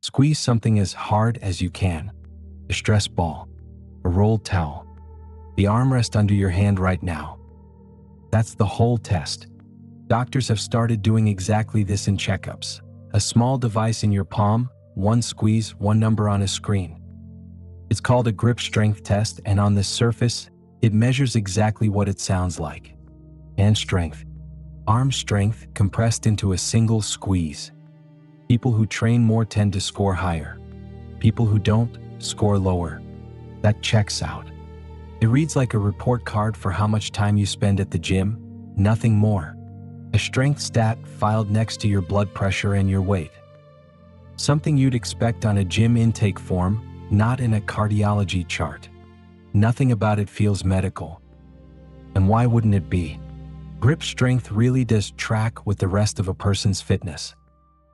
Squeeze something as hard as you can. A stress ball, a rolled towel, the armrest under your hand right now. That's the whole test. Doctors have started doing exactly this in checkups. A small device in your palm, one squeeze, one number on a screen. It's called a grip strength test, and on the surface, it measures exactly what it sounds like. Hand strength, arm strength compressed into a single squeeze. People who train more tend to score higher. People who don't score lower. That checks out. It reads like a report card for how much time you spend at the gym, nothing more. A strength stat filed next to your blood pressure and your weight. Something you'd expect on a gym intake form, not in a cardiology chart. Nothing about it feels medical. And why wouldn't it be? Grip strength really does track with the rest of a person's fitness.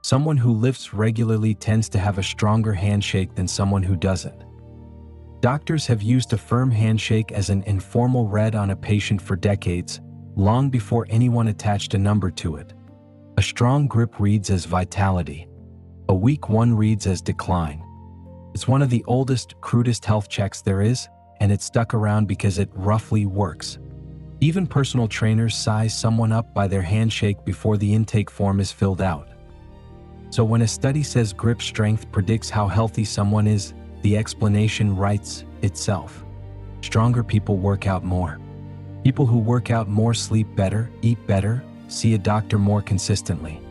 Someone who lifts regularly tends to have a stronger handshake than someone who doesn't. Doctors have used a firm handshake as an informal read on a patient for decades, long before anyone attached a number to it. A strong grip reads as vitality. A weak one reads as decline. It's one of the oldest, crudest health checks there is, and it's stuck around because it roughly works. Even personal trainers size someone up by their handshake before the intake form is filled out. So when a study says grip strength predicts how healthy someone is, the explanation writes itself. Stronger people work out more. People who work out more sleep better, eat better, see a doctor more consistently.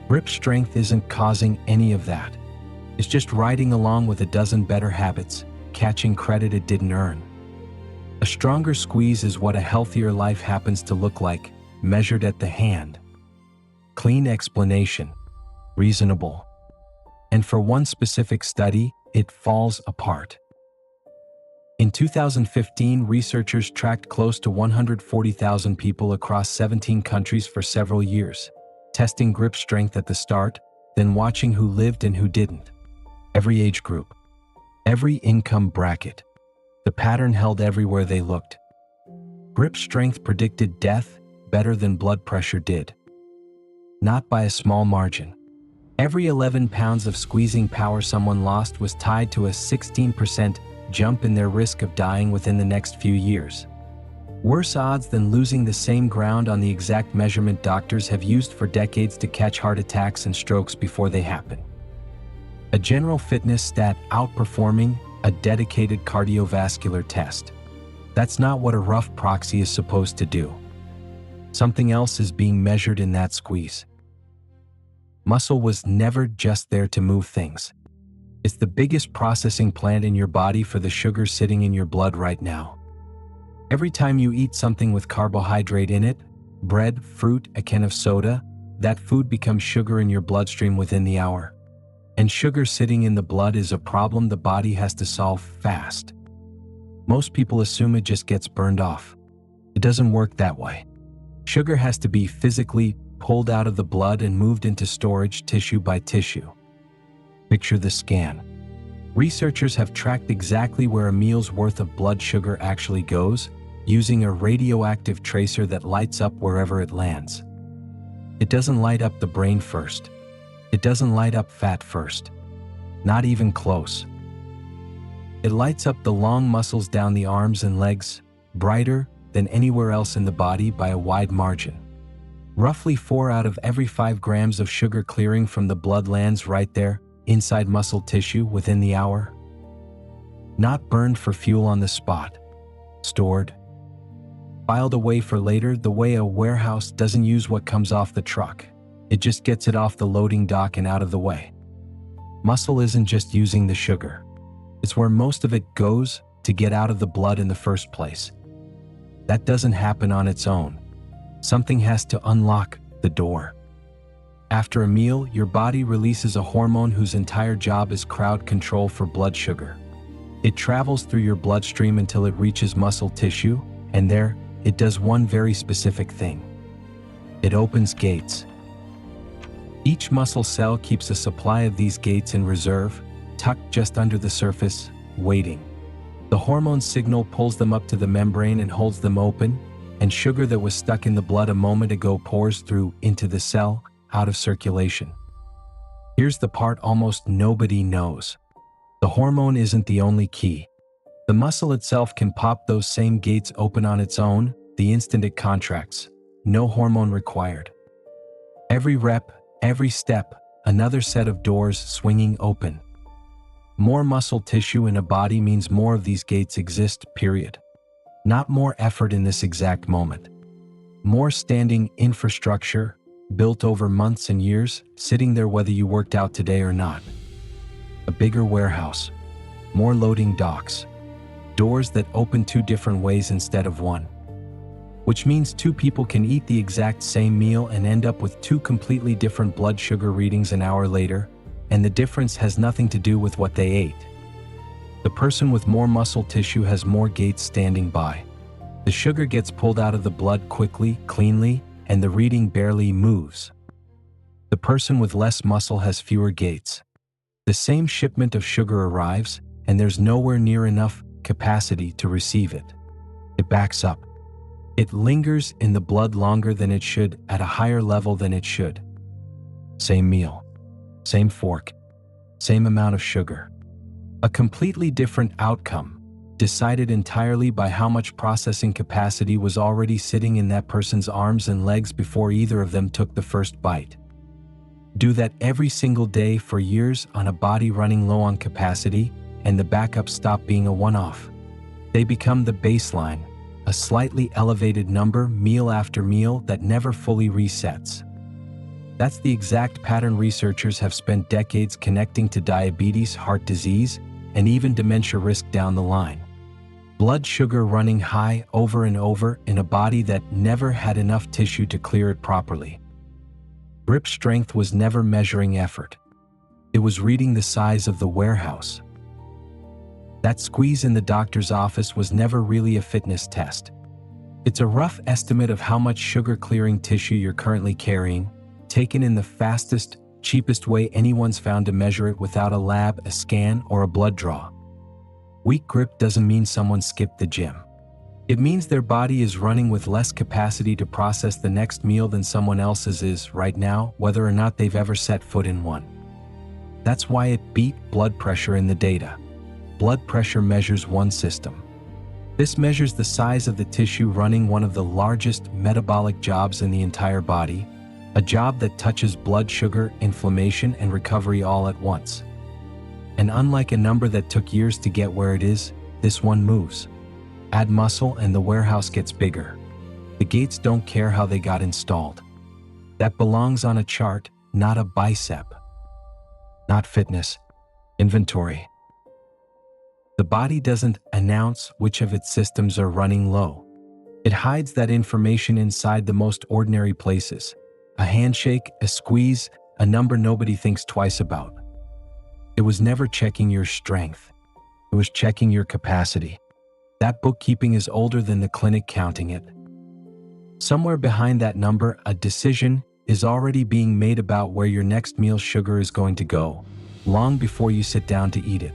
Grip strength isn't causing any of that. It's just riding along with a dozen better habits, catching credit it didn't earn. A stronger squeeze is what a healthier life happens to look like, measured at the hand. Clean explanation. Reasonable. And for one specific study, it falls apart. In 2015, researchers tracked close to 140,000 people across 17 countries for several years, testing grip strength at the start, then watching who lived and who didn't. Every age group, every income bracket. The pattern held everywhere they looked. Grip strength predicted death better than blood pressure did. Not by a small margin. Every 11 pounds of squeezing power someone lost was tied to a 16% jump in their risk of dying within the next few years. Worse odds than losing the same ground on the exact measurement doctors have used for decades to catch heart attacks and strokes before they happen. A general fitness stat outperforming a dedicated cardiovascular test. That's not what a rough proxy is supposed to do. Something else is being measured in that squeeze. Muscle was never just there to move things. It's the biggest processing plant in your body for the sugar sitting in your blood right now. Every time you eat something with carbohydrate in it, bread, fruit, a can of soda, that food becomes sugar in your bloodstream within the hour. And sugar sitting in the blood is a problem the body has to solve fast. Most people assume it just gets burned off. It doesn't work that way. Sugar has to be physically pulled out of the blood and moved into storage tissue by tissue. Picture the scan. Researchers have tracked exactly where a meal's worth of blood sugar actually goes, using a radioactive tracer that lights up wherever it lands. It doesn't light up the brain first. It doesn't light up fat first. Not even close. It lights up the long muscles down the arms and legs, brighter than anywhere else in the body by a wide margin. Roughly 4 out of every 5 grams of sugar clearing from the blood lands right there, inside muscle tissue within the hour. Not burned for fuel on the spot. Stored. Filed away for later the way a warehouse doesn't use what comes off the truck. It just gets it off the loading dock and out of the way. Muscle isn't just using the sugar. It's where most of it goes to get out of the blood in the first place. That doesn't happen on its own. Something has to unlock the door. After a meal, your body releases a hormone whose entire job is crowd control for blood sugar. It travels through your bloodstream until it reaches muscle tissue, and there, it does one very specific thing. It opens gates. Each muscle cell keeps a supply of these gates in reserve, tucked just under the surface, waiting. The hormone signal pulls them up to the membrane and holds them open, and sugar that was stuck in the blood a moment ago pours through into the cell, out of circulation. Here's the part almost nobody knows. The hormone isn't the only key. The muscle itself can pop those same gates open on its own the instant it contracts. No hormone required. Every rep, every step, another set of doors swinging open. More muscle tissue in a body means more of these gates exist, period. Not more effort in this exact moment. More standing infrastructure, built over months and years, sitting there whether you worked out today or not. A bigger warehouse. More loading docks. Doors that open two different ways instead of one. Which means two people can eat the exact same meal and end up with two completely different blood sugar readings an hour later, and the difference has nothing to do with what they ate. The person with more muscle tissue has more gates standing by. The sugar gets pulled out of the blood quickly, cleanly, and the reading barely moves. The person with less muscle has fewer gates. The same shipment of sugar arrives, and there's nowhere near enough capacity to receive it. It backs up. It lingers in the blood longer than it should, at a higher level than it should. Same meal. Same fork, same amount of sugar. A completely different outcome, decided entirely by how much processing capacity was already sitting in that person's arms and legs before either of them took the first bite. Do that every single day for years on a body running low on capacity, and the backups stop being a one-off. They become the baseline, a slightly elevated number meal after meal that never fully resets. That's the exact pattern researchers have spent decades connecting to diabetes, heart disease, and even dementia risk down the line. Blood sugar running high over and over in a body that never had enough tissue to clear it properly. Grip strength was never measuring effort. It was reading the size of the warehouse. That squeeze in the doctor's office was never really a fitness test. It's a rough estimate of how much sugar-clearing tissue you're currently carrying, taken in the fastest, cheapest way anyone's found to measure it without a lab, a scan, or a blood draw. Weak grip doesn't mean someone skipped the gym. It means their body is running with less capacity to process the next meal than someone else's is right now, whether or not they've ever set foot in one. That's why it beat blood pressure in the data. Blood pressure measures one system. This measures the size of the tissue running one of the largest metabolic jobs in the entire body, a job that touches blood sugar, inflammation, and recovery all at once. And unlike a number that took years to get where it is, this one moves. Add muscle and the warehouse gets bigger. The gates don't care how they got installed. That belongs on a chart, not a bicep. Not fitness. Inventory. The body doesn't announce which of its systems are running low. It hides that information inside the most ordinary places. A handshake, a squeeze, a number nobody thinks twice about. It was never checking your strength. It was checking your capacity. That bookkeeping is older than the clinic counting it. Somewhere behind that number, a decision is already being made about where your next meal's sugar is going to go, long before you sit down to eat it.